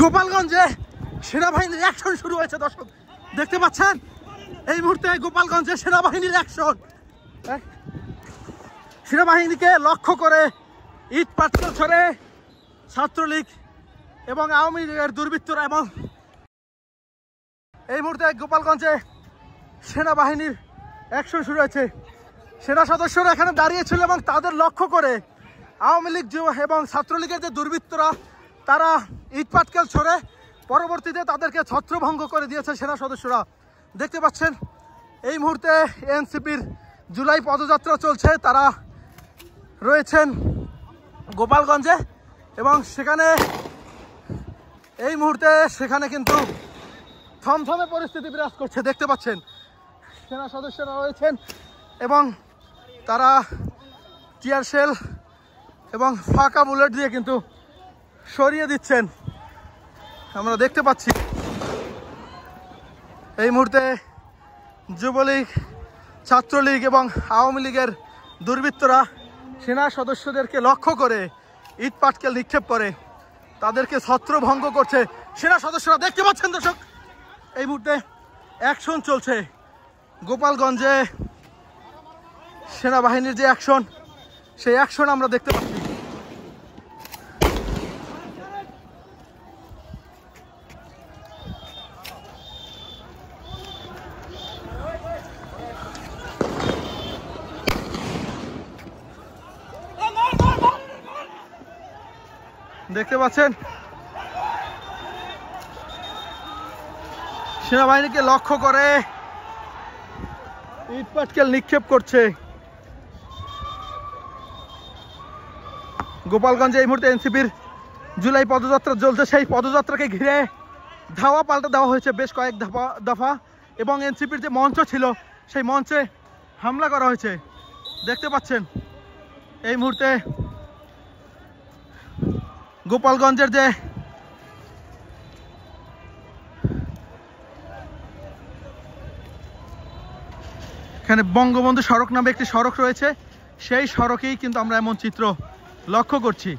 গোপালগঞ্জে সেনাবাহিনীর অ্যাকশন শুরু হয়েছে দর্শক, দেখতে পাচ্ছেন এই মুহূর্তে গোপালগঞ্জে সেনাবাহিনীর অ্যাকশন। সেনাবাহিনীকে লক্ষ্য করে ইট পাটকেল ছড়ে ছাত্রলীগ এবং আওয়ামী লীগের দুর্বৃত্তরা, এবং এই মুহূর্তে গোপালগঞ্জে সেনাবাহিনীর অ্যাকশন শুরু হয়েছে। সেনা সদস্যরা এখানে দাঁড়িয়েছিল এবং তাদের লক্ষ্য করে আওয়ামী লীগ এবং ছাত্রলীগের যে দুর্বৃত্তরা তারা ইট পাটকেল ছড়ে পরবর্তীতে তাদেরকে ছত্রভঙ্গ করে দিয়েছে সেনা সদস্যরা। দেখতে পাচ্ছেন এই মুহূর্তে এনসিপির জুলাই পদযাত্রা চলছে, তারা রয়েছেন গোপালগঞ্জে এবং সেখানে এই মুহূর্তে সেখানে কিন্তু থমথমে পরিস্থিতি বিরাজ করছে। দেখতে পাচ্ছেন সেনা সদস্যরা রয়েছেন এবং তারা টিয়ার শেল এবং ফাঁকা বুলেট দিয়ে কিন্তু সরিয়ে দিচ্ছেন, আমরা দেখতে পাচ্ছি। এই মুহূর্তে যুবলীগ, ছাত্রলীগ এবং আওয়ামী লীগের দুর্বৃত্তরা সেনা সদস্যদেরকে লক্ষ্য করে ইট পাটকেল নিক্ষেপ করে তাদেরকে ছত্রভঙ্গ করছে সেনা সদস্যরা। দেখতে পাচ্ছেন দর্শক এই মুহূর্তে অ্যাকশন চলছে গোপালগঞ্জে, সেনাবাহিনীর যে অ্যাকশন সেই অ্যাকশন আমরা দেখতে পাচ্ছি। দেখতে পাচ্ছেন সেনাবাহিনীকে লক্ষ্য করে ইট পাটকেল নিক্ষেপ করছে গোপালগঞ্জে। এই মুহূর্তে এনসিপির জুলাই পদযাত্রা চলছে, সেই পদযাত্রাকে ঘিরে ধাওয়া পাল্টা দেওয়া হয়েছে বেশ কয়েক দফা এবং এনসিপির যে মঞ্চ ছিল সেই মঞ্চে হামলা করা হয়েছে। দেখতে পাচ্ছেন এই মুহূর্তে গোপালগঞ্জের যে এখানে বঙ্গবন্ধু সড়ক নামে একটি সড়ক রয়েছে, সেই সড়কেই কিন্তু আমরা এমন চিত্র লক্ষ্য করছি।